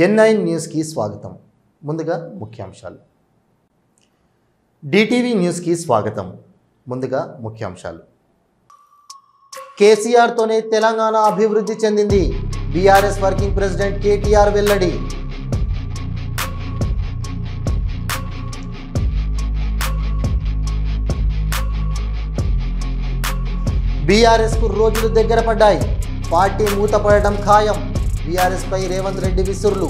N9 news కి స్వాగతం. ముందుగా ముఖ్యాంశాలు. డిటివి న్యూస్ కి స్వాగతం. ముందుగా ముఖ్యాంశాలు. కేసీఆర్ తోనే తెలంగాణ అభివృద్ధి చెందింది. బీఆర్ఎస్ వర్కింగ్ ప్రెసిడెంట్ కేటీఆర్ వెల్లడి. బీఆర్ఎస్ కు రోజులు దగ్గర పడ్డాయి. పార్టీ మూతపడడం ఖాయం. బీఆర్ఎస్ పై రేవంత్ రెడ్డి విసురులు.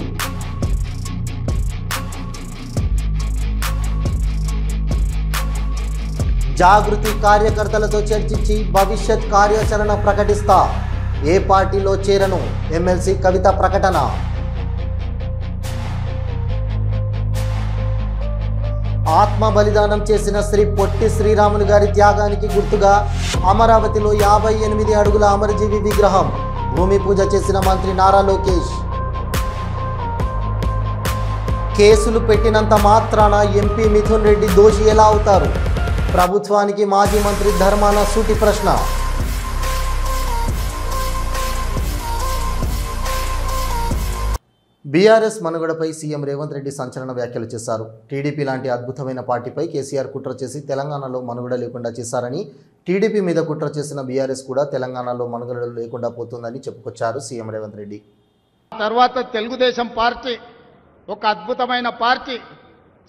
జాగృతి కార్యకర్తలతో చర్చించి భవిష్యత్ కార్యాచరణ ప్రకటిస్తా. ఏ పార్టీలో చేరను ఎమ్మెల్సీ కవిత ప్రకటన. ఆత్మ బలిదానం చేసిన శ్రీ పొట్టి శ్రీరాములు గారి త్యాగానికి గుర్తుగా అమరావతిలో 58 అడుగుల అమరజీవి విగ్రహం భూమి పూజ చేసిన మంత్రి నారా లోకేష్. కేసులు పెట్టినంత మాత్రాన ఎంపీ మిథున్ రెడ్డి దోషి ఎలా అవుతారు? ప్రభుత్వానికి మాజీ మంత్రి ధర్మాన సూటి ప్రశ్న. బీఆర్ఎస్ మనుగడపై సీఎం రేవంత్ రెడ్డి సంచలన వ్యాఖ్యలు చేశారు. టీడీపీ లాంటి అద్భుతమైన పార్టీపై కేసీఆర్ కుట్ర చేసి తెలంగాణలో మనుగడ లేకుండా చేశారని, టీడీపీ మీద కుట్ర చేసిన బీఆర్ఎస్ కూడా తెలంగాణలో మనుగడ లేకుండా పోతుందని చెప్పుకొచ్చారు సీఎం రేవంత్ రెడ్డి. తర్వాత తెలుగుదేశం పార్టీ ఒక అద్భుతమైన పార్టీ,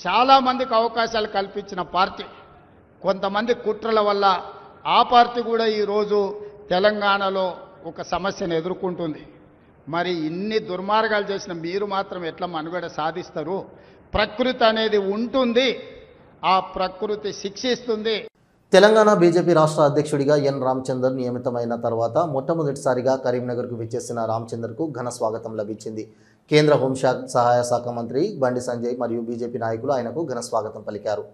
చాలామందికి అవకాశాలు కల్పించిన పార్టీ. కొంతమంది కుట్రల వల్ల ఆ పార్టీ కూడా ఈరోజు తెలంగాణలో ఒక సమస్యను ఎదుర్కొంటుంది. మరి ఇన్ని దుర్మార్గాలు చేసిన మీరు మాత్రం ఎట్లా మనుగడ సాధిస్తారు? ప్రకృతి అనేది ఉంటుంది, ఆ ప్రకృతి శిక్షిస్తుంది. తెలంగాణ బీజేపీ రాష్ట్ర అధ్యక్షుడిగా ఎన్ రామచందర్ నియమితమైన తర్వాత మొట్టమొదటిసారిగా కరీంనగర్కు విచ్చేసిన రామచందర్కు ఘన స్వాగతం లభించింది. కేంద్ర హోంశాఖ సహాయ శాఖ మంత్రి బండి సంజయ్ మరియు బీజేపీ నాయకులు ఆయనకు ఘన స్వాగతం పలికారు.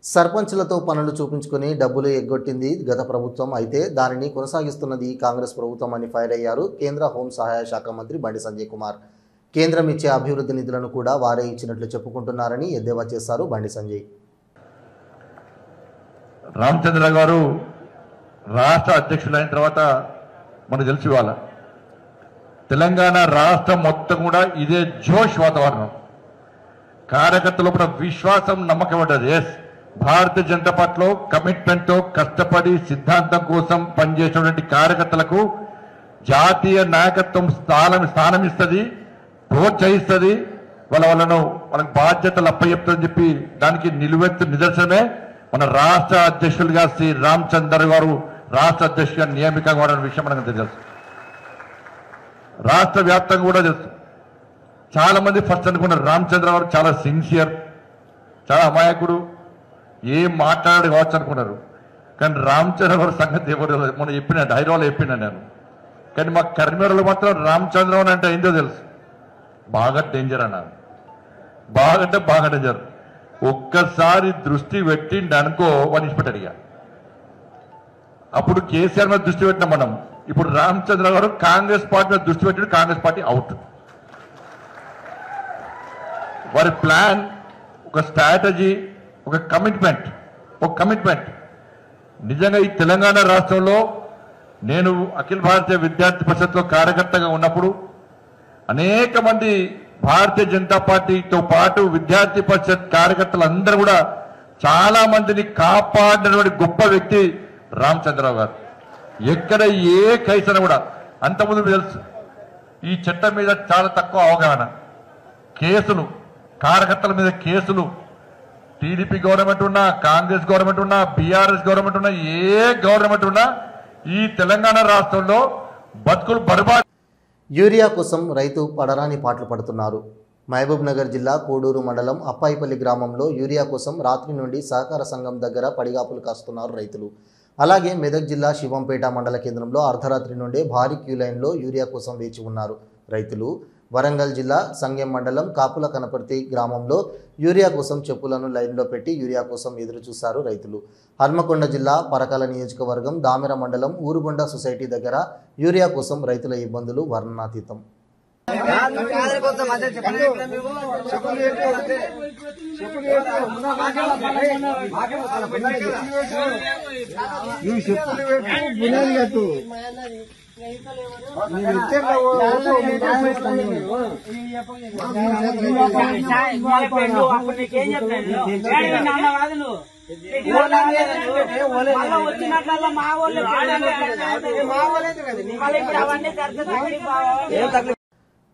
సర్పంచ్లతో పనులు చూపించుకుని డబ్బులు ఎగ్గొట్టింది గత ప్రభుత్వం అయితే దానిని కొనసాగిస్తున్నది కాంగ్రెస్ ప్రభుత్వం అని ఫైర్ అయ్యారు కేంద్ర హోం సహాయ శాఖ మంత్రి బండి సంజయ్ కుమార్. కేంద్రం ఇచ్చే అభివృద్ధి నిధులను కూడా వారే ఇచ్చినట్లు చెప్పుకుంటున్నారని ఎద్దేవా చేశారు బండి సంజయ్. రామచంద్ర గారు రాష్ట్ర అధ్యక్షులైన తర్వాత మనకు తెలిసి వాళ్ళ తెలంగాణ రాష్ట్రం మొత్తం కూడా ఇదే జోష్ వాతావరణం, కార్యకర్తల లోపల విశ్వాసం నమ్మకం ఉంటుంది. ఎస్, భారతీయ జనతా పార్టీలో కమిట్మెంట్తో కష్టపడి సిద్ధాంతం కోసం పనిచేసినటువంటి కార్యకర్తలకు జాతీయ నాయకత్వం స్థానం ఇస్తుంది, ప్రోత్సహిస్తుంది, వాళ్ళకు బాధ్యతలు అప్పచెప్తుందని చెప్పి దానికి నిలువెత్తు నిదర్శనమే మన రాష్ట్ర అధ్యక్షులుగా శ్రీ రామచంద్ర గారు రాష్ట్ర అధ్యక్షుడిగా నియామకం కావడం విషయం మనకు తెలుసు. రాష్ట్ర వ్యాప్తంగా కూడా తెలుసు. చాలా మంది ఫస్ట్ అనుకున్నారు రామచంద్ర గారు చాలా సిన్సియర్, చాలా అమాయకుడు, ఏం మాట్లాడాడు కావచ్చు అనుకున్నారు. కానీ రామచంద్ర గారు సంగతి ఎవరు మొన్న చెప్పిన హైదరాబాద్లో చెప్పినా నేను. కానీ మా కర్మీరులు మాత్రం రామచంద్రరావు అంటే ఏంటో తెలుసు, బాగా డేంజర్ అన్నారు. బాగా అంటే బాగా డేంజర్. ఒక్కసారి దృష్టి పెట్టిండి అనుకో వాడిని పెట్టాడు. ఇక అప్పుడు కేసీఆర్ మీద దృష్టి పెట్టినాం మనం, ఇప్పుడు రామచంద్ర గారు కాంగ్రెస్ పార్టీ మీద దృష్టి పెట్టాడు, కాంగ్రెస్ పార్టీ అవుట్. వారి ప్లాన్, ఒక స్ట్రాటజీ, ఒక కమిట్మెంట్ నిజంగా ఈ తెలంగాణ రాష్ట్రంలో నేను అఖిల భారతీయ విద్యార్థి పరిషత్లో కార్యకర్తగా ఉన్నప్పుడు అనేక మంది భారతీయ జనతా పార్టీతో పాటు విద్యార్థి పరిషత్ కార్యకర్తలందరూ కూడా చాలా మందిని కాపాడినటువంటి గొప్ప వ్యక్తి రామచంద్రరావు గారు. ఎక్కడ ఏ కేసు కూడా అంతకుముందు తెలుసు, ఈ చట్టం మీద చాలా తక్కువ అవగాహన, కేసులు, కార్యకర్తల మీద కేసులు, టీడీపీ గవర్నమెంట్ ఉన్నా, కాంగ్రెస్ గవర్నమెంట్ ఉన్నా, బీఆర్ఎస్ గవర్నమెంట్ ఉన్నా, ఏ గవర్నమెంట్ ఉన్నా ఈ తెలంగాణ రాష్ట్రంలో బతుకులు బర్బాద్. యూరియా కోసం రైతు పడరాని పాటలు పడుతున్నారు. మహబూబ్ నగర్ జిల్లా కోడూరు మండలం అప్పాయిపల్లి గ్రామంలో యూరియా కోసం రాత్రి నుండి సహకార సంఘం దగ్గర పడిగాపులు కాస్తున్నారు రైతులు. అలాగే మెదక్ జిల్లా శివంపేట మండల కేంద్రంలో అర్ధరాత్రి నుండే భారీ క్యూ లైన్లో యూరియా కోసం వేచి ఉన్నారు రైతులు. వరంగల్ జిల్లా సంగెం మండలం కాపుల కనపర్తి గ్రామంలో యూరియా కోసం చెప్పులను లైన్లో పెట్టి యూరియా కోసం ఎదురు చూశారు రైతులు. హన్మకొండ జిల్లా పరకాల నియోజకవర్గం దామెర మండలం ఊరుగొండ సొసైటీ దగ్గర యూరియా కోసం రైతుల ఇబ్బందులు వర్ణనాతీతం.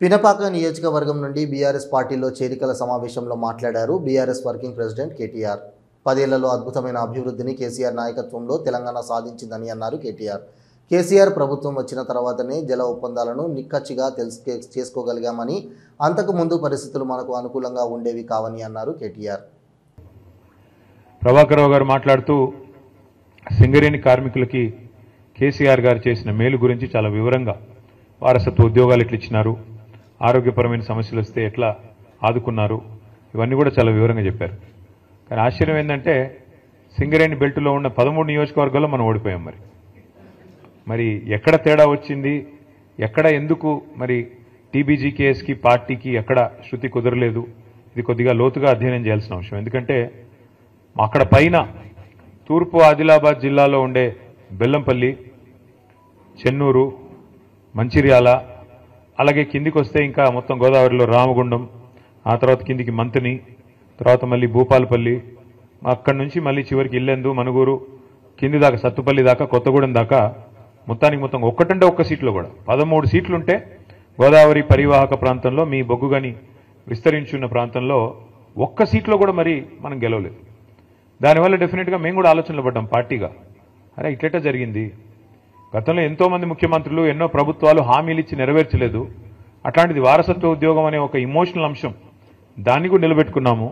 పినపాక నియోజకవర్గం నుండి బీఆర్ఎస్ పార్టీలో చేరికల సమావేశంలో మాట్లాడారు బీఆర్ఎస్ వర్కింగ్ ప్రెసిడెంట్ కేటీఆర్. 10 ఏళ్లలో అద్భుతమైన అభివృద్ధిని కేసీఆర్ నాయకత్వంలో తెలంగాణ సాధించిందని అన్నారు కేటీఆర్. కేసీఆర్ ప్రభుత్వం వచ్చిన తర్వాతనే జల ఒప్పందాలను నిక్కచ్చిగా చేసుకోగలిగామని, అంతకు ముందు పరిస్థితులు మనకు అనుకూలంగా ఉండేవి కావని అన్నారు కేటీఆర్. ప్రభాకరరావు గారు మాట్లాడుతూ సింగరేణి కార్మికులకి కేసీఆర్ గారు చేసిన మేలు గురించి చాలా వివరంగా, వారసత్వ ఉద్యోగాలు ఎట్లా ఇచ్చినారు, ఆరోగ్యపరమైన సమస్యలు వస్తే ఎట్లా ఆదుకున్నారు, ఇవన్నీ కూడా చాలా వివరంగా చెప్పారు. కానీ ఆశ్చర్యం ఏంటంటే సింగరేణి బెల్టులో ఉన్న 13 నియోజకవర్గాల్లో మనం ఓడిపోయాం. మరి ఎక్కడ తేడా వచ్చింది, ఎక్కడ ఎందుకు మరి టీబీజీకేఎస్కి పార్టీకి ఎక్కడ శృతి కుదరలేదు, ఇది కొద్దిగా లోతుగా అధ్యయనం చేయాల్సిన అంశం. ఎందుకంటే అక్కడ పైన తూర్పు ఆదిలాబాద్ జిల్లాలో ఉండే బెల్లంపల్లి, చెన్నూరు, మంచిర్యాల, అలాగే కిందికి వస్తే ఇంకా మొత్తం గోదావరిలో రామగుండం, ఆ తర్వాత కిందికి మంతిని, తర్వాత మళ్ళీ భూపాలపల్లి, అక్కడి నుంచి మళ్ళీ చివరికి ఇల్లెందు, మనుగూరు, కింది దాకా సత్తుపల్లి దాకా, కొత్తగూడెం దాకా మొత్తానికి మొత్తం ఒక్కటంటే ఒక్క సీట్లో కూడా 13 సీట్లుంటే గోదావరి పరివాహక ప్రాంతంలో మీ బొగ్గుగని విస్తరించున్న ప్రాంతంలో ఒక్క సీట్లో కూడా మరి మనం గెలవలేదు. దానివల్ల డెఫినెట్గా మేము కూడా ఆలోచనలు పడ్డాం పార్టీగా, అరే ఇట్లెట్లా జరిగింది, గతంలో ఎంతోమంది ముఖ్యమంత్రులు ఎన్నో ప్రభుత్వాలు హామీలు ఇచ్చి నెరవేర్చలేదు, అట్లాంటిది వారసత్వ ఉద్యోగం అనే ఒక ఇమోషనల్ అంశం, దాన్ని కూడా నిలబెట్టుకున్నాము.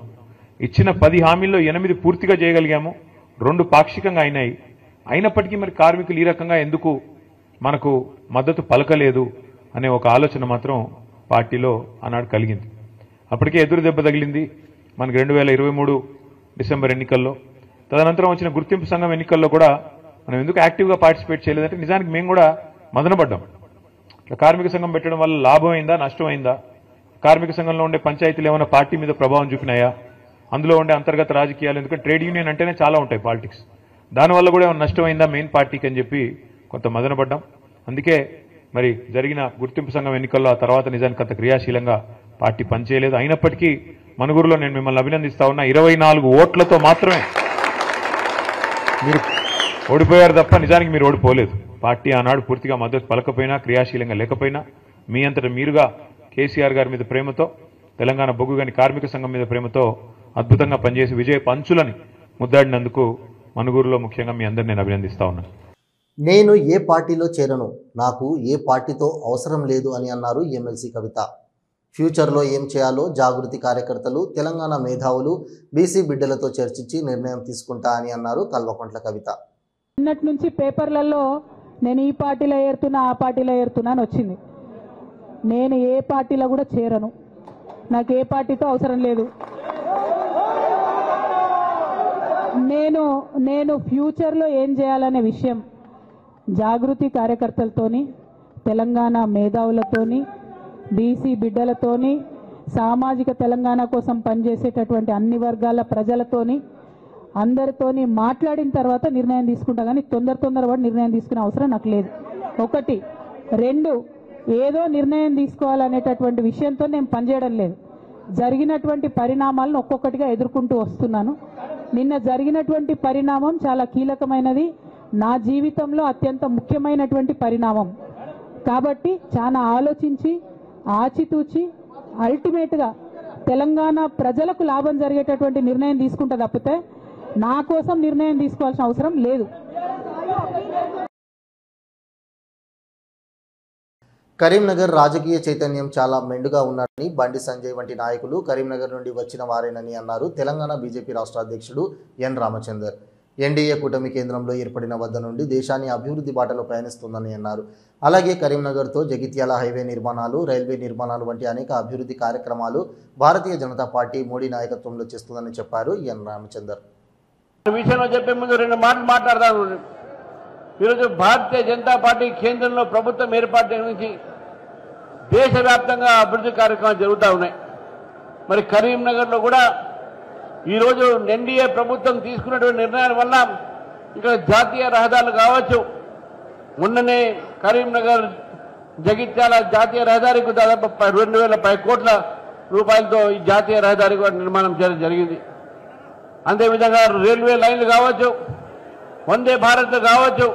ఇచ్చిన 10 హామీల్లో 8 పూర్తిగా చేయగలిగాము, 2 పాక్షికంగా అయినాయి. అయినప్పటికీ మరి కార్మికులు ఈ రకంగా ఎందుకు మనకు మద్దతు పలకలేదు అనే ఒక ఆలోచన మాత్రం పార్టీలో ఆనాడు కలిగింది. అప్పటికే ఎదురు దెబ్బ తగిలింది మనకు 2023 డిసెంబర్ ఎన్నికల్లో. తదనంతరం వచ్చిన గుర్తింపు సంఘం ఎన్నికల్లో కూడా మనం ఎందుకు యాక్టివ్గా పార్టిసిపేట్ చేయలేదంటే నిజానికి మేము కూడా మదనపడ్డాం. కార్మిక సంఘం పెట్టడం వల్ల లాభం అయిందా, నష్టం అయిందా, కార్మిక సంఘంలో ఉండే పంచాయతీలు ఏమైనా పార్టీ మీద ప్రభావం చూపినాయా, అందులో ఉండే అంతర్గత రాజకీయాలు, ఎందుకంటే ట్రేడ్ యూనియన్ అంటేనే చాలా ఉంటాయి పాలిటిక్స్, దానివల్ల కూడా ఏమైనా నష్టమైందా మెయిన్ పార్టీకి అని చెప్పి కొంత మదనపడ్డాం. అందుకే మరి జరిగిన గుర్తింపు సంఘం ఎన్నికల్లో ఆ తర్వాత నిజానికి అంత క్రియాశీలంగా పార్టీ పనిచేయలేదు. అయినప్పటికీ మనుగురులో నేను మిమ్మల్ని అభినందిస్తా ఉన్నా, 24 ఓట్లతో మాత్రమే మీరు ఓడిపోయారు తప్ప నిజానికి మీరు ఓడిపోలేదు. పార్టీ ఆనాడు పూర్తిగా మద్దతు పలకపోయినా, క్రియాశీలంగా లేకపోయినా, మీ అంతటా మీరుగా కేసీఆర్ గారి మీద ప్రేమతో, తెలంగాణ బొగ్గుగని కార్మిక సంఘం మీద ప్రేమతో అద్భుతంగా పనిచేసి విజయ పంచులని ముద్దాడినందుకు మనుగురులో ముఖ్యంగా మీ అందరిని నేను అభినందిస్తా ఉన్నాను. నేను ఏ పార్టీలో చేరను, నాకు ఏ పార్టీతో అవసరం లేదు అని అన్నారు ఎమ్మెల్సీ కవిత. ఫ్యూచర్లో ఏం చేయాలో జాగృతి కార్యకర్తలు, తెలంగాణ మేధావులు, బీసీ బిడ్డలతో చర్చించి నిర్ణయం తీసుకుంటా అని అన్నారు కల్వకుంట్ల కవిత. నిన్నటి నుంచి పేపర్లలో నేను ఈ పార్టీలో ఏరుతున్నా, ఆ పార్టీలో ఏరుతున్నా అని వచ్చింది. నేను ఏ పార్టీలో కూడా చేరను, నాకు ఏ పార్టీతో అవసరం లేదు. నేను ఫ్యూచర్లో ఏం చేయాలనే విషయం జాగృతి కార్యకర్తలతోని, తెలంగాణ మేధావులతోని, బీసీ బిడ్డలతోని, సామాజిక తెలంగాణ కోసం పనిచేసేటటువంటి అన్ని వర్గాల ప్రజలతోని, అందరితోని మాట్లాడిన తర్వాత నిర్ణయం తీసుకుంటా. కానీ తొందరపడి నిర్ణయం తీసుకునే అవసరం నాకు లేదు. 1, 2 ఏదో నిర్ణయం తీసుకోవాలనేటటువంటి విషయంతో నేను పనిచేయడం లేదు. జరిగినటువంటి పరిణామాలను ఒక్కొక్కటిగా ఎదుర్కొంటూ వస్తున్నాను. నిన్న జరిగినటువంటి పరిణామం చాలా కీలకమైనది, నా జీవితంలో అత్యంత ముఖ్యమైనటువంటి పరిణామం. కాబట్టి చాలా ఆలోచించి, ఆచితూచి, అల్టిమేట్గా తెలంగాణ ప్రజలకు లాభం జరిగేటటువంటి నిర్ణయం తీసుకుంటా తప్పితే నా కోసం నిర్ణయం తీసుకోవాల్సిన అవసరం లేదు. కరీంనగర్ రాజకీయ చైతన్యం చాలా మెండుగా ఉన్నారని బండి సంజయ్ వంటి నాయకులు కరీంనగర్ నుండి వచ్చిన వారేనని అన్నారు తెలంగాణ బీజేపీ రాష్ట్ర అధ్యక్షుడు ఎన్ రామచందర్. ఎన్డీఏ కూటమి కేంద్రంలో ఏర్పడిన వద్ద నుండి దేశాన్ని అభివృద్ధి బాటలో పయనిస్తుందని అన్నారు. అలాగే కరీంనగర్తో జగిత్యాల హైవే నిర్మాణాలు, రైల్వే నిర్మాణాలు వంటి అనేక అభివృద్ధి కార్యక్రమాలు భారతీయ జనతా పార్టీ మోడీ నాయకత్వంలో చేస్తుందని చెప్పారు ఎన్ రామచందర్. విషయంలో చెప్పే ముందు 2 మాటలు మాట్లాడతాను. ఈరోజు భారతీయ జనతా పార్టీ కేంద్రంలో ప్రభుత్వం ఏర్పాటు నుంచి దేశవ్యాప్తంగా అభివృద్ధి కార్యక్రమాలు జరుగుతూ ఉన్నాయి. మరి కరీంనగర్లో కూడా ఈరోజు ఎన్డీఏ ప్రభుత్వం తీసుకున్నటువంటి నిర్ణయాల వల్ల ఇక్కడ జాతీయ రహదారులు కావచ్చు, మొన్ననే కరీంనగర్ జగిత్యాల జాతీయ రహదారికి దాదాపు 2,000 కోట్ల రూపాయలతో ఈ జాతీయ రహదారి కూడా నిర్మాణం చేయడం జరిగింది. అంతేవిధంగా రైల్వే లైన్లు కావచ్చు, వందే భారత్ కావచ్చు,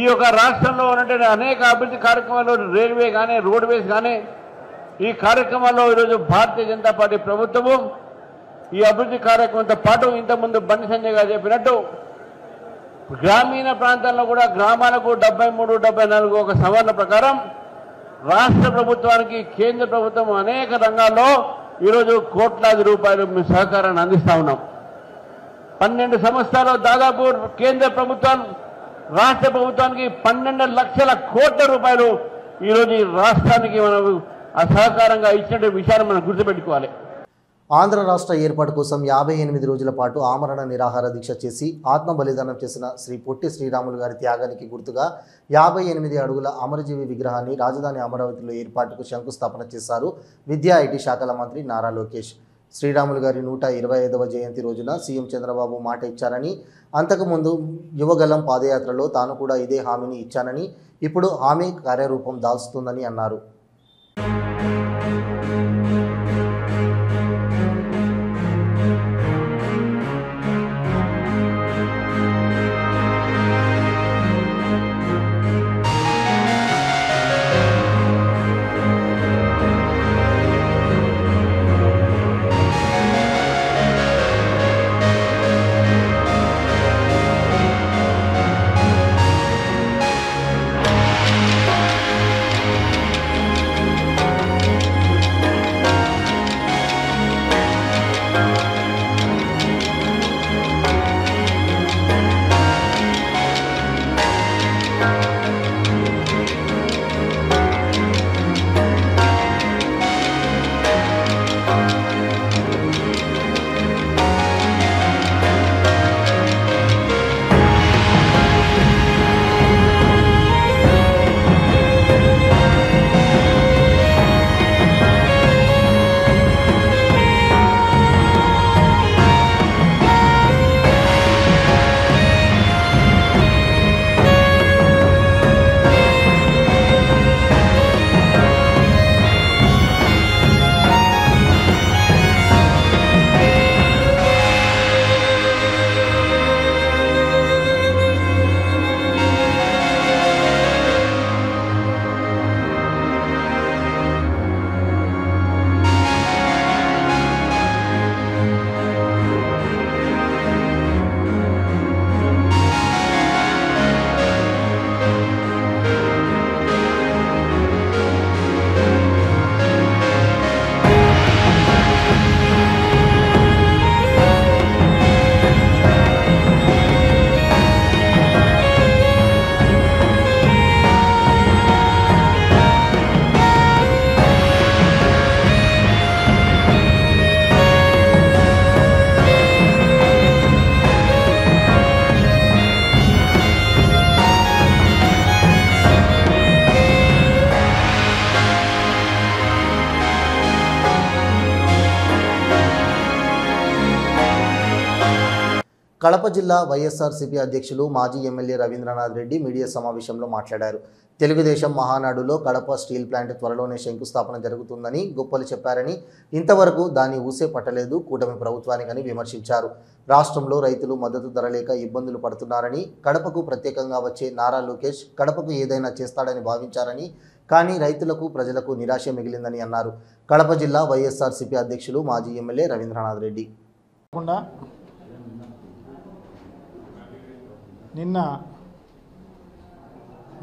ఈ యొక్క రాష్ట్రంలో ఉన్నటువంటి అనేక అభివృద్ధి కార్యక్రమాల్లో రైల్వే కానీ, రోడ్వేస్ కానీ, ఈ కార్యక్రమాల్లో ఈరోజు భారతీయ జనతా పార్టీ ప్రభుత్వము ఈ అభివృద్ధి కార్యక్రమంతో పాటు ఇంతకుముందు బండి సంజయ్ గారు చెప్పినట్టు గ్రామీణ ప్రాంతాల్లో కూడా గ్రామాలకు 73, 74 ఒక సవరణ ప్రకారం రాష్ట్ర ప్రభుత్వానికి కేంద్ర ప్రభుత్వం అనేక రంగాల్లో ఈరోజు కోట్లాది రూపాయలు మేము సహకారాన్ని అందిస్తా ఉన్నాం. 12 సంవత్సరాలు దాదాపు కేంద్ర ప్రభుత్వం రాష్ట్ర ప్రభుత్వానికి 12 లక్షల కోట్ల రూపాయలు ఈరోజు ఈ రాష్ట్రానికి మనం సహకారంగా ఇచ్చిన విషయాన్ని మనం గుర్తుపెట్టుకోవాలి. ఆంధ్ర రాష్ట్ర ఏర్పాటు కోసం 58 రోజుల పాటు ఆమరణ నిరాహార దీక్ష చేసి ఆత్మ బలిదానం చేసిన శ్రీ పొట్టి శ్రీరాములు గారి త్యాగానికి గుర్తుగా 58 అడుగుల అమరజీవి విగ్రహాన్ని రాజధాని అమరావతిలో ఏర్పాటుకు శంకుస్థాపన చేశారు విద్యా ఐటీ శాఖల మంత్రి నారా లోకేష్. శ్రీరాములు గారి 125వ జయంతి రోజున సీఎం చంద్రబాబు మాట ఇచ్చారని, అంతకుముందు యువగలం పాదయాత్రలో తాను కూడా ఇదే హామీని ఇచ్చానని, ఇప్పుడు హామీ కార్యరూపం దాల్చుతుందని అన్నారు. కడప జిల్లా వైఎస్ఆర్సీపీ అధ్యక్షులు మాజీ ఎమ్మెల్యే రవీంద్రనాథ్ రెడ్డి మీడియా సమావేశంలో మాట్లాడారు. తెలుగుదేశం మహానాడులో కడప స్టీల్ ప్లాంట్ త్వరలోనే శంకుస్థాపన జరుగుతుందని గొప్పలు చెప్పారని, ఇంతవరకు దాన్ని ఊసే పట్టలేదు కూటమి ప్రభుత్వానికని విమర్శించారు. రాష్ట్రంలో రైతులు మద్దతు ధర లేక ఇబ్బందులు పడుతున్నారని, కడపకు ప్రత్యేకంగా వచ్చే నారా లోకేష్ కడపకు ఏదైనా చేస్తాడని భావించారని, కానీ రైతులకు ప్రజలకు నిరాశ మిగిలిందని అన్నారు. కడప జిల్లా వైఎస్ఆర్సీపీ అధ్యక్షులు మాజీ ఎమ్మెల్యే రవీంద్రనాథ్ రెడ్డి. నిన్న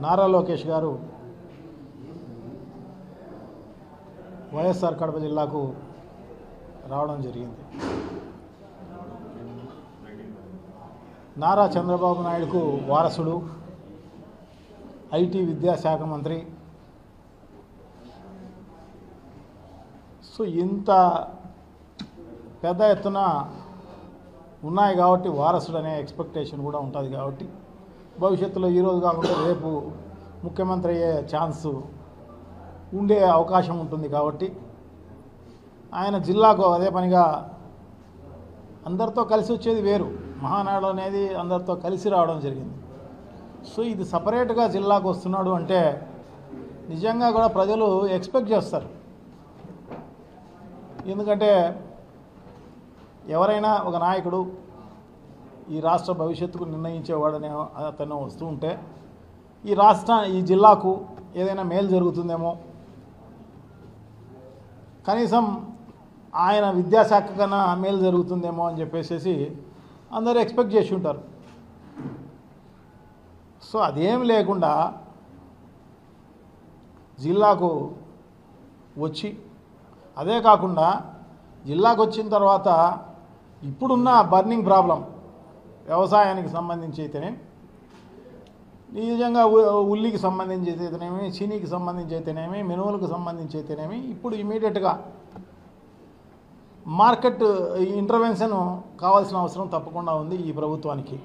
నారా లోకేష్ గారు వైఎస్ఆర్ కడప జిల్లాకు రావడం జరిగింది. నారా చంద్రబాబు నాయుడుకు వారసుడు, ఐటీ విద్యాశాఖ మంత్రి. సో ఇంత పెద్ద ఎత్తున ఉన్నాయి కాబట్టి వారసుడు అనే ఎక్స్పెక్టేషన్ కూడా ఉంటుంది. కాబట్టి భవిష్యత్తులో ఈరోజు కాకుండా రేపు ముఖ్యమంత్రి అయ్యే ఛాన్స్ ఉండే అవకాశం ఉంటుంది. కాబట్టి ఆయన జిల్లాకు అదే పనిగా అందరితో కలిసి వచ్చేది వేరు, మహానాడు అనేది అందరితో కలిసి రావడం జరిగింది. సో ఇది సపరేట్గా జిల్లాకు వస్తున్నాడు అంటే నిజంగా కూడా ప్రజలు ఎక్స్పెక్ట్ చేస్తారు. ఎందుకంటే ఎవరైనా ఒక నాయకుడు ఈ రాష్ట్ర భవిష్యత్తుకు నిర్ణయించేవాడనే అతను వస్తూ ఉంటే ఈ జిల్లాకు ఏదైనా మేలు జరుగుతుందేమో, కనీసం ఆయన విద్యాశాఖ కన్నా మేలు జరుగుతుందేమో అని చెప్పేసి అందరూ ఎక్స్పెక్ట్ చేసి ఉంటారు. సో అదేం లేకుండా జిల్లాకు వచ్చి, అదే కాకుండా జిల్లాకు వచ్చిన తర్వాత ఇప్పుడున్న బర్నింగ్ ప్రాబ్లం వ్యవసాయానికి సంబంధించి అయితేనే, నిజంగా ఉల్లికి సంబంధించి అయితేనేమి, చీనీకి సంబంధించి అయితేనేమి, మినుములకు సంబంధించి అయితేనేమి, ఇప్పుడు ఇమీడియట్గా మార్కెట్ ఇంటర్వెన్షన్ కావాల్సిన అవసరం తప్పకుండా ఉంది ఈ ప్రభుత్వానికి.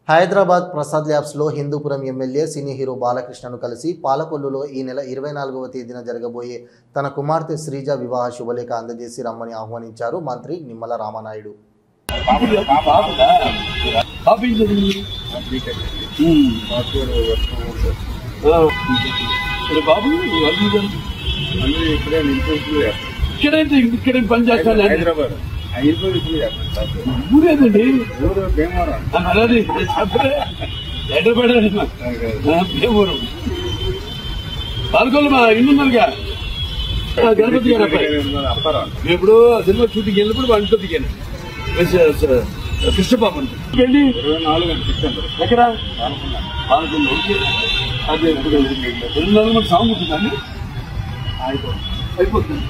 హైదరాబాద్ ప్రసాద్ ల్యాబ్స్లో హిందూపురం ఎమ్మెల్యే సినీ హీరో బాలకృష్ణను కలిసి పాలకొల్లులో ఈ నెల 24వ తేదీన జరగబోయే తన కుమార్తె శ్రీజ వివాహ శుభలేఖ అందజేసి రమ్మని ఆహ్వానించారు మంత్రి నిమ్మల రామనాయుడు. ఇక్కడ పని చేస్తాను ఊరేదండి అలాది ఎడబడాలి భీమవరం పాల్గొల్లు మా ఇల్లు ఉన్నారుగా గణపతి గారు ఇప్పుడు సినిమా షూటింగ్ వెళ్ళినప్పుడు వాళ్ళతో దిగాను కృష్ణబాబు వెళ్ళి 24 ఎక్కడ పాల్గొల్లు అదే 24 సాంగ్ ఉంటుందండి అయిపోతుంది.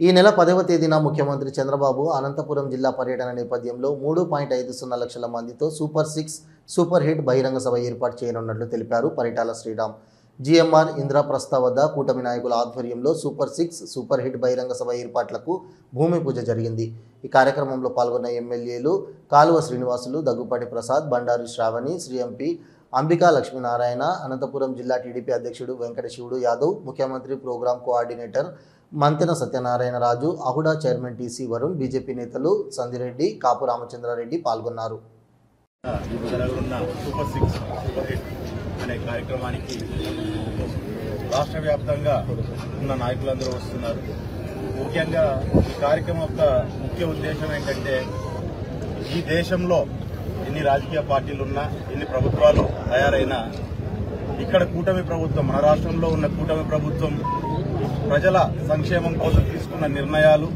ఈ నెల 10వ తేదీన ముఖ్యమంత్రి చంద్రబాబు అనంతపురం జిల్లా పర్యటన నేపథ్యంలో 3.50 లక్షల మందితో సూపర్ 6 సూపర్ హిట్ బహిరంగ సభ ఏర్పాటు చేయనున్నట్లు తెలిపారు పరిటాల శ్రీరామ్. జిఎంఆర్ ఇంద్రప్రస్థ వద్ద కూటమి నాయకుల ఆధ్వర్యంలో సూపర్ 6 సూపర్ హిట్ బహిరంగ సభ ఏర్పాట్లకు భూమి పూజ జరిగింది. ఈ కార్యక్రమంలో పాల్గొన్న ఎమ్మెల్యేలు కాలువ శ్రీనివాసులు, దగ్గుపాటి ప్రసాద్, బండారు శ్రావణి, శ్రీ ఎంపీ అంబికా లక్ష్మీనారాయణ, అనంతపురం జిల్లా టీడీపీ అధ్యక్షుడు వెంకటశివుడు యాదవ్, ముఖ్యమంత్రి programme coordinator Manthena Satyanarayana Raju, అహుడా chairman TC Varun, BJP నేతలు సందిరెడ్డి, కాపు రామచంద్రారెడ్డి పాల్గొన్నారు. సూపర్ 6 సూపర్ హిట్ అనే కార్యక్రమానికి రాష్ట్ర వ్యాప్తంగా ఉన్న నాయకులందరూ వస్తున్నారు. ముఖ్యంగా ఈ కార్యక్రమం యొక్క ముఖ్య ఉద్దేశం ఏంటంటే, ఈ దేశంలో ఎన్ని రాజకీయ పార్టీలున్నా, ఎన్ని ప్రభుత్వాలు తయారైనా, ఇక్కడ కూటమి ప్రభుత్వం, మన రాష్ట్రంలో ఉన్న కూటమి ప్రభుత్వం ప్రజల సంక్షేమం కోసం తీసుకున్న నిర్ణయాలు,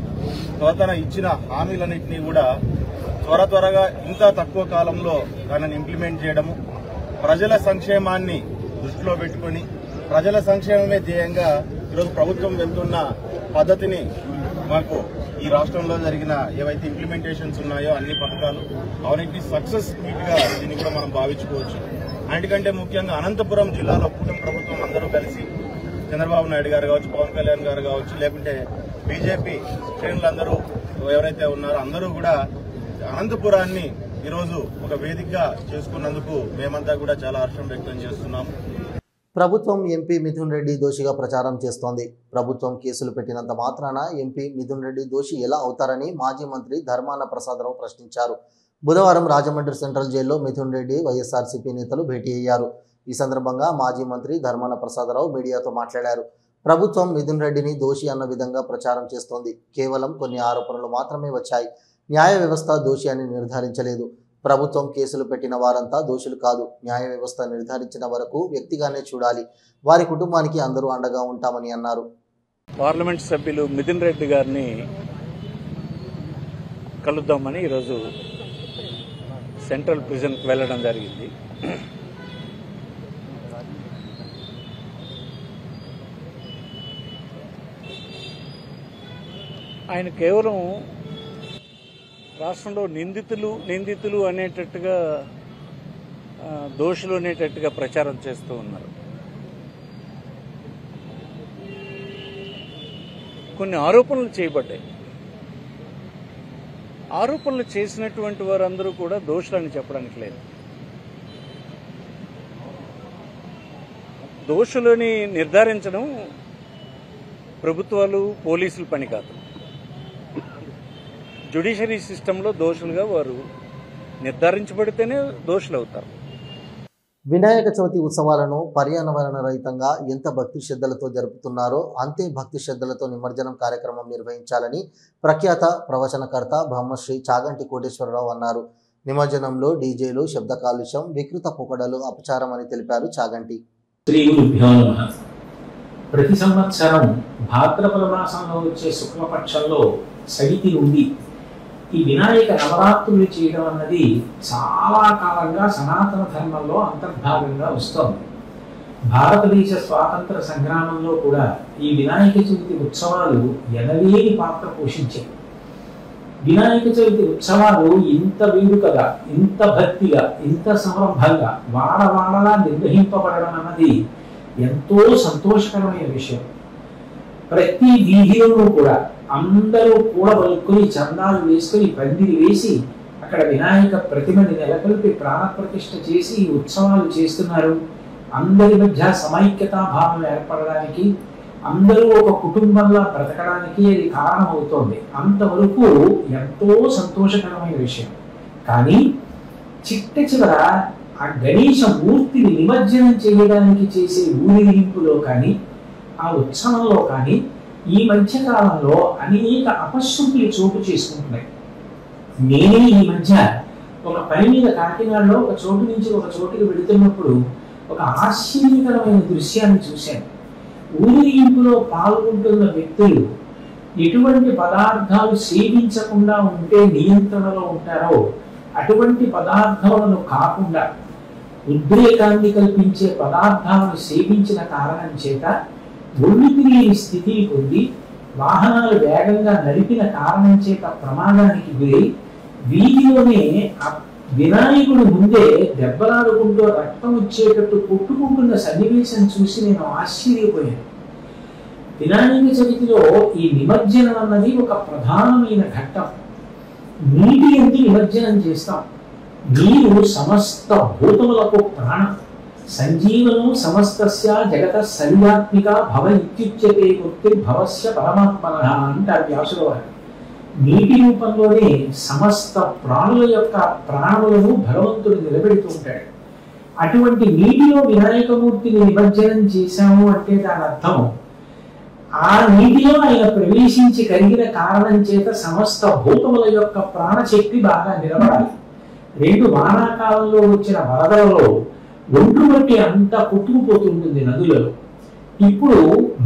తన ఇచ్చిన హామీలన్నింటినీ కూడా త్వరగా ఇంకా తక్కువ కాలంలో దానిని ఇంప్లిమెంట్ చేయడము, ప్రజల సంక్షేమాన్ని దృష్టిలో పెట్టుకుని ప్రజల సంక్షేమమే ధ్యేయంగా ఈరోజు ప్రభుత్వం వెళ్తున్న పద్ధతిని మాకు ఈ రాష్ట్రంలో జరిగిన ఏవైతే ఇంప్లిమెంటేషన్స్ ఉన్నాయో అన్ని పథకాలు అవన్నీ సక్సెస్ మీట్గా దీన్ని కూడా మనం భావించుకోవచ్చు. అన్నిటికంటే ముఖ్యంగా అనంతపురం జిల్లాలో కూటమి ప్రభుత్వం అందరూ కలిసి చంద్రబాబు నాయుడు గారు కావచ్చు, పవన్ కళ్యాణ్ గారు కావచ్చు, లేకుంటే బీజేపీ శ్రేణులందరూ ఎవరైతే ఉన్నారో అందరూ కూడా అనంతపురాన్ని ఈరోజు ఒక వేదికగా చేసుకున్నందుకు మేమంతా కూడా చాలా హర్షం వ్యక్తం చేస్తున్నాము. ప్రభుత్వం ఎంపీ మిథున్ రెడ్డి దోషిగా ప్రచారం చేస్తోంది. ప్రభుత్వం కేసులు పెట్టినంత మాత్రాన ఎంపీ మిథున్ రెడ్డి దోషి ఎలా అవుతారని మాజీ మంత్రి ధర్మాన ప్రసాదరావు ప్రశ్నించారు. బుధవారం రాజమండ్రి సెంట్రల్ జైల్లో మిథున్ రెడ్డి వైఎస్ఆర్సీపీ నేతలు భేటీ అయ్యారు. ఈ సందర్భంగా మాజీ మంత్రి ధర్మాన ప్రసాదరావు మీడియాతో మాట్లాడారు. ప్రభుత్వం మిథున్ రెడ్డిని దోషి అన్న విధంగా ప్రచారం చేస్తోంది. కేవలం కొన్ని ఆరోపణలు మాత్రమే వచ్చాయి. న్యాయ వ్యవస్థ దోషి అని నిర్ధారించలేదు. ప్రభుత్వం కేసులు పెట్టిన వారంతా దోషులు కాదు. న్యాయ వ్యవస్థ నిర్ధారించిన వరకు వ్యక్తిగానే చూడాలి. వారి కుటుంబానికి అందరూ అండగా ఉంటామని అన్నారు. పార్లమెంట్ సభ్యులు మిథున్ రెడ్డి గారిని కలుద్దామని ఈరోజు సెంట్రల్ ప్రిజన్కి వెళ్ళడం జరిగింది. ఆయన కేవలం రాష్ట్రంలో నిందితులు అనేటట్టుగా దోషులు అనేటట్టుగా ప్రచారం చేస్తూ ఉన్నారు. కొన్ని ఆరోపణలు చేయబడ్డాయి. ఆరోపణలు చేసినటువంటి వారందరూ కూడా దోషులని చెప్పడానికి లేదు. దోషులని నిర్ధారించడం ప్రభుత్వాలు పోలీసుల పని కాదు. జ్యుడిషియరీ సిస్టంలో దోషులుగా వారు నిర్ధారించబడితేనే దోషులు అవుతారు. వినాయక చవితి ఉత్సవాలను పర్యావరణ రహితంగా ఎంత భక్తి శ్రద్ధలతో జరుపుతున్నారో అంతే భక్తి శ్రద్ధలతో నిమజ్జనం కార్యక్రమం నిర్వహించాలని ప్రఖ్యాత ప్రవచనకర్త బ్రహ్మశ్రీ చాగంటి కోటేశ్వరరావు అన్నారు. నిమజ్జనంలో డీజేలు, శబ్ద కాలుష్యం, వికృత పొగడలు అపచారం అని తెలిపారు చాగంటి. ప్రతి సంవత్సరం భాద్రపద మాసంలో వచ్చే శుక్లపక్షంలో సవితి నుండి ఈ వినాయక నవరాత్రులు చేయడం అన్నది చాలా కాలంగా సనాతన ధర్మంలో అంతర్భాగంగా వస్తోంది. భారతదేశ స్వాతంత్ర సంగ్రామంలో కూడా ఈ వినాయక చవితి ఉత్సవాలు ఎనలేని పాత్ర పోషించాయి. వినాయక చవితి ఉత్సవాలు ఇంత వేడుకగా, ఇంత భక్తిగా, ఇంత సంరంభంగా వాడవాడలా నిర్వహింపబడడం అన్నది ఎంతో సంతోషకరమైన విషయం. ప్రతి వీధిలోనూ కూడా అందరూ కూడబలుకొని చందాలు వేసుకొని పందిరి వేసి అక్కడ వినాయక ప్రతిమని నెలకొల్పి ప్రాణప్రతిష్ఠ చేసి ఉత్సవాలు చేస్తున్నారు. అందరి మధ్య సమైక్యతా భావం ఏర్పడడానికి, అందరూ ఒక కుటుంబంలా బ్రతకడానికి అది కారణమవుతోంది. అంతవరకు ఎంతో సంతోషకరమైన విషయం. కానీ చిట్ట చివర ఆ గణేశ మూర్తిని నిమజ్జనం చేయడానికి చేసే ఊరేగింపులో కానీ, ఆ ఉత్సవంలో కానీ ఈ మధ్యకాలంలో అనేక అపశృతులు చోటు చేసుకుంటున్నాయి. నేనే ఈ మధ్య ఒక పని మీద కాకినాడలో ఒక చోటు నుంచి ఒక చోటుకి వెళుతున్నప్పుడు ఒక ఆశ్చర్యకరమైన దృశ్యాన్ని చూశాను. ఊరేగింపులో పాల్గొంటున్న వ్యక్తులు ఎటువంటి పదార్థాలు సేవించకుండా ఉంటే నియంత్రణలో ఉంటారో అటువంటి పదార్థాలను కాకుండా ఉద్రేకాన్ని కల్పించే పదార్థాలను సేవించిన కారణం చేత ఒళ్ళు తిరిగిన స్థితిని పొంది వాహనాలు వేగంగా నడిపిన కారణం చేత ప్రమాదానికి గురై వీధిలోనే వినాయకుడు ముందే దెబ్బలాడుకుంటూ రక్తం వచ్చేటట్టు కొట్టుకుంటున్న సన్నివేశం చూసి నేను ఆశ్చర్యపోయాను. వినాయక చవితిలో ఈ నిమజ్జనం అన్నది ఒక ప్రధానమైన ఘట్టం. నీటి ఎందు నిమజ్జనం చేస్తాం. నీరు సమస్త భూతములకు ప్రాణం. సంజీవనం సమస్తస్య జగత సర్వాత్మిక భవ ఇత్యుచ్యతే ముక్తి భవస్య పరమాత్మనః అంటారు వ్యాసుల వారు. నీటి రూపంలోనే సమస్త ప్రాణుల యొక్క ప్రాణములను భగవంతుడు నిలబెడుతూ ఉంటాడు. అటువంటి నీటిలో వినాయకమూర్తిని నిమజ్జనం చేశాము అంటే దాని అర్థం ఆ నీటిలో ఆయన ప్రవేశించి కలిగిన కారణం చేత సమస్త భూతముల యొక్క ప్రాణశక్తి బాగా నిలబడాలి. రెండు వానాకాలంలో వచ్చిన వరదలలో ఒండ్రు మట్టి అంతా కొట్టుకుపోతుంటుంది నదులలో. ఇప్పుడు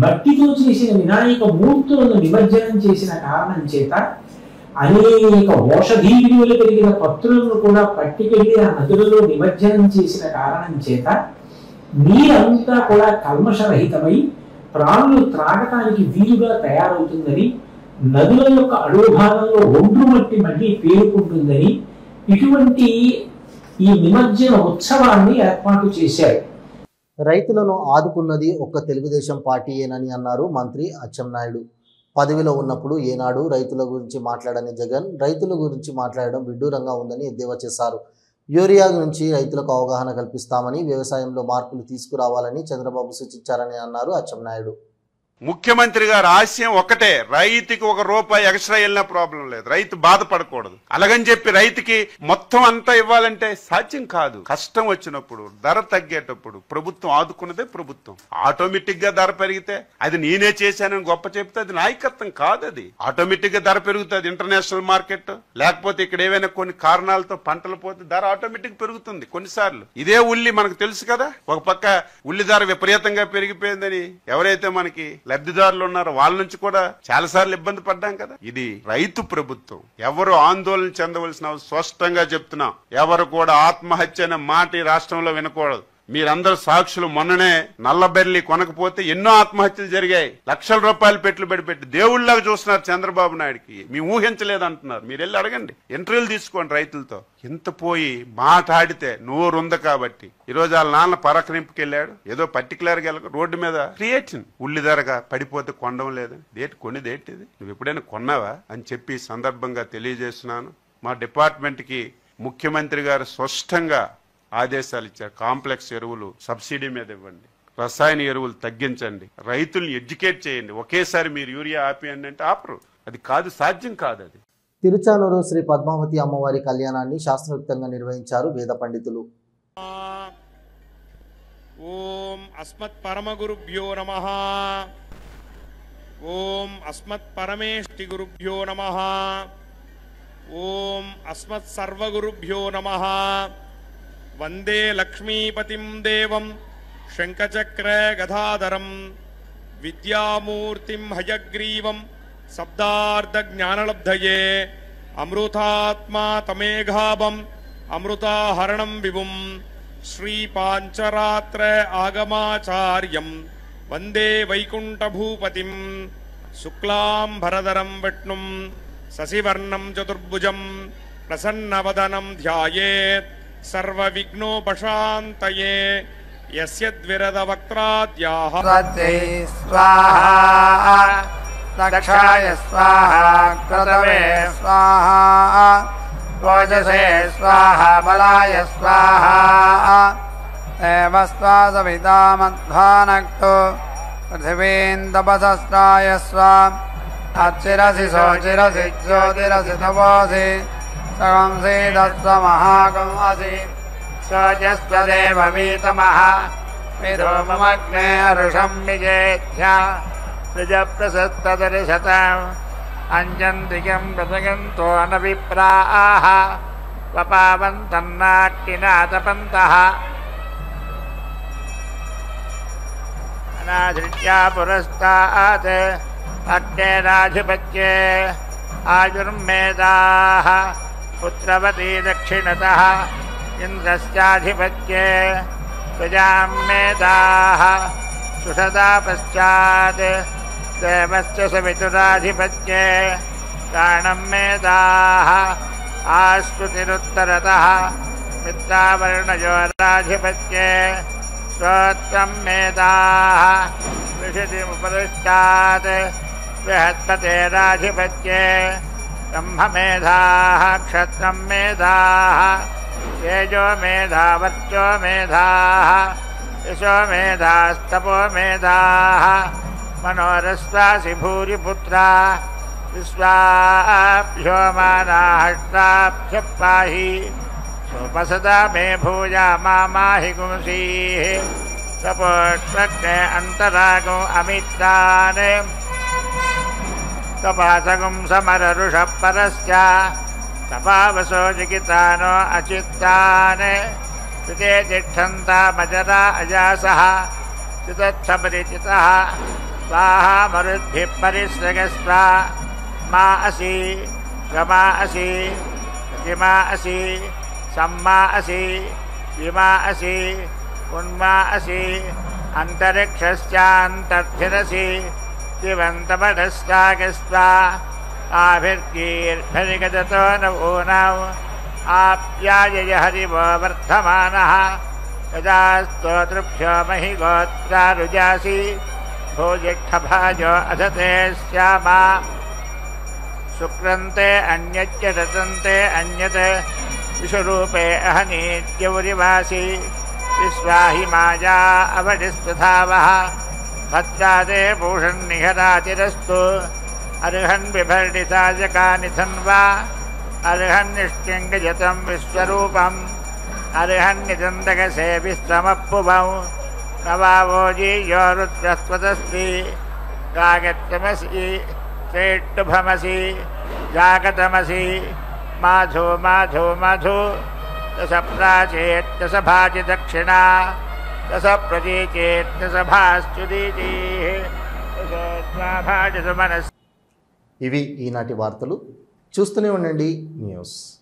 మట్టితో చేసిన వినాయక మూర్తులను నిమజ్జనం చేసిన కారణం చేత అనేక ఔషధీ విలువలు కలిగిన పత్రులను కూడా పట్టుకెళ్లి ఆ నదులలో నిమజ్జనం చేసిన కారణం చేత నీరంతా కూడా కల్మషరహితమై ప్రాణులు త్రాగటానికి వీలుగా తయారవుతుందని, నదుల యొక్క అడుగు భాగంలో ఒండ్రు మట్టి మళ్ళీ పేరుకుంటుందని ఇటువంటి ఈ నిమజ్జన ఉత్సవాన్ని ఏర్పాటు చేశారు. రైతులను ఆదుకున్నది ఒక్క తెలుగుదేశం పార్టీయేనని అన్నారు మంత్రి అచ్చెన్నాయుడు. పదవిలో ఉన్నప్పుడు ఏనాడు రైతుల గురించి మాట్లాడని జగన్ రైతుల గురించి మాట్లాడడం విడ్డూరంగా ఉందని ఎద్దేవా చేశారు. యూరియా నుంచి రైతులకు అవగాహన కల్పిస్తామని, వ్యవసాయంలో మార్పులు తీసుకురావాలని చంద్రబాబు సూచించారని అన్నారు అచ్చెన్నాయుడు. ముఖ్యమంత్రి గారి ఆశయం ఒకటే, రైతుకి ₹1 ఎక్స్ట్రా వెళ్ళినా ప్రాబ్లం లేదు, రైతు బాధపడకూడదు. అలాగని చెప్పి రైతుకి మొత్తం అంతా ఇవ్వాలంటే సాధ్యం కాదు. కష్టం వచ్చినప్పుడు, ధర తగ్గేటప్పుడు ప్రభుత్వం ఆదుకున్నదే ప్రభుత్వం. ఆటోమేటిక్ గా ధర పెరిగితే అది నేనే చేశానని గొప్ప చెప్తే అది నాయకత్వం కాదు. అది ఆటోమేటిక్ గా ధర పెరుగుతుంది. ఇంటర్నేషనల్ మార్కెట్ లేకపోతే ఇక్కడ ఏవైనా కొన్ని కారణాలతో పంటలు పోతే ధర ఆటోమేటిక్ పెరుగుతుంది. కొన్నిసార్లు ఇదే ఉల్లి మనకు తెలుసు కదా, ఒక పక్క ఉల్లి ధర విపరీతంగా పెరిగిపోయిందని ఎవరైతే మనకి లబ్ధిదారులు ఉన్నారో వాళ్ళ నుంచి కూడా చాలా సార్లు ఇబ్బంది పడ్డాం కదా. ఇది రైతు ప్రభుత్వం. ఎవరు ఆందోళన చెందవలసిన స్పష్టంగా చెప్తున్నాం. ఎవరు కూడా ఆత్మహత్య అనే మాట ఈ రాష్ట్రంలో వినకూడదు. మీరందరూ సాక్షులు. మొన్ననే నల్లబెర్లి కొనకపోతే ఎన్నో ఆత్మహత్యలు జరిగాయి. లక్షల రూపాయలు పెట్టుబడి పెట్టి దేవుళ్లాగా చూస్తున్నారు చంద్రబాబు నాయుడికి. మేము ఊహించలేదంటున్నారు. మీరు వెళ్ళి అడగండి, ఇంటర్వ్యూలు తీసుకోండి రైతులతో. ఇంత పోయి మాట్లాడితే నోరుంది కాబట్టి ఈరోజు వాళ్ళ నాన్న పరకరింపుకి వెళ్ళాడు. ఏదో పర్టికులర్ గా రోడ్డు మీద క్రియేటిన్ ఉల్లి ధరగా పడిపోతే కొనడం లేదు. కొనిదేంటిది, నువ్వు ఎప్పుడైనా కొన్నావా అని చెప్పి సందర్భంగా తెలియజేస్తున్నాను. మా డిపార్ట్మెంట్ కి ముఖ్యమంత్రి గారు స్పష్టంగా ఆదేశాలు ఇచ్చారు. కాంప్లెక్స్ ఎరువులు సబ్సిడీ మీద ఇవ్వండి, రసాయన ఎరువులు తగ్గించండి, రైతుల్ని ఎడ్యుకేట్ చేయండి. ఒకేసారి మీరు యూరియా ఆపేయండి అంటే ఆపరు. అది కాదు, సాధ్యం కాదు. అది తిరుచానూరు శ్రీ పద్మావతి అమ్మవారి కళ్యాణాన్ని శాస్త్రోక్తంగా నిర్వహించారు వేద పండితులు. ఓం అస్మత్ పరమగురుభ్యో నమః. ఓం అస్మత్ పరమేష్టి గురుభ్యో నమః. ఓం అస్మత్ సర్వగురుభ్యో నమః. వందే లక్ష్మీపతిం దేవం శంఖచక్ర గదాధరం విద్యామూర్తిం హయగ్రీవం శబ్దార్థ జ్ఞానలబ్ధయే అమృతాత్మా తమేఘాభం అమృతాహరణం విభుం శ్రీ పాంచరాత్ర ఆగమాచార్యం వందే వైకుంఠభూపతిం. శుక్లాంబరధరం విష్ణుం శశివర్ణం చతుర్భుజం ప్రసన్నవదనం ధ్యాయేత్ సర్వవిఘ్నోపశాంతయే. యస్య ద్విరద వక్త్రాద్యాః స్వాహా దక్షాయ స్వాహా క్రతవే స్వాహా ఓజసే స్వాహా బలాయ స్వాహా దేవస్వాసవితామధ్వానక్తో పృథివీం తపసస్రాయ స్వా అచ్చిరసి శోచిరసి జ్యోతిరసి తపోసి సగంసీదస్వ మహాగంసి శోచస్వదేవ వీతమః విధూమమగ్నే అరుషం విజేధ్య త్రిజప్రసత్తదరిశతం అంజంతికం ప్రతగంతో న విప్రాః వపావంతన్నాట్టినాతపంతః అనాధృత్యా పురస్తాత్ అగ్నేరాధిపత్యే ఆయుర్మేదాః పుత్రవతీ దక్షిణతః ఇంద్రస్యాధిపత్యే ప్రజాం మేధాః సుషదా పశ్చాత్ దేవస్య సవితురాధిపత్యే ప్రాణం మేధాః ఆస్తుతిరుత్తరతః మిత్రావర్ణయోరాధిపత్యే శ్రోత్రం మేధాః విషతిముపరిష్టాత్ బృహస్పతేరాధిపత్యే బ్రహ్మమేధాః క్షత్రం మేధాః తేజో మేధావర్చో మేధాః యశో మేధాస్తపో మేధాః మనోరస్వాసి భూరిపుత్రా విశ్వాభ్యో మానాహ్టాభ్య పాహి సోపసదా మే భూయా మాహి గుంసీః తపోష్వగ్నే అంతరాగం అమిత్రాన్ తపాసగుం సమరరుష పరస్య తపావసో జిగితానో అచిత్తాన్ సుతే తిష్టంతామజరా అజాసః చితత్సపరిచితః స్వాహా మరుద్భిః పరిస్రగస్వ మా అసి గమా అసి ప్రతిమా అసి సమ్మా అసి విమా అసి ఉన్మా అసి అంతరిక్షస్యాन्तర్భిరసి దివంతపటస్కాగస్వ ఆభిర్గీర్భిర్గజతో నవూనాం ఆప్యాయయ హరివో వర్ధమానః యదా స్తోతృభ్యో మహి గోత్రారుజాసి భోజిక్షభాజో అధతే శ్యామా శుక్రంతే అన్యచ్చ రతంతే అన్యత్ విశ్వరూపే అహనీత్యౌరివాసి విశ్వాహి మాయా అవడిస్పృధావః भद्रादे भूषन्निहरातिरस्तु अर्हन् बिभर्डिताजकानि धन्वा अर्हन्निष्टिङ्गजतं विश्वरूपम् अर्हन्निदन्दकसे विश्वमप्पुभौ नवावोजीयो रुद्रस्वतस्ति गागत्तमसि चेट्टुभमसि जागतमसि माधो माधो माधो दश प्राचेत् दश भाजि दक्षिणा दश प्रतीचेत् दश भाश्चुदीतिः दश भाजि सुमनस्. ఇవి ఈనాటి వార్తలు. చూస్తూనే ఉండండి న్యూస్.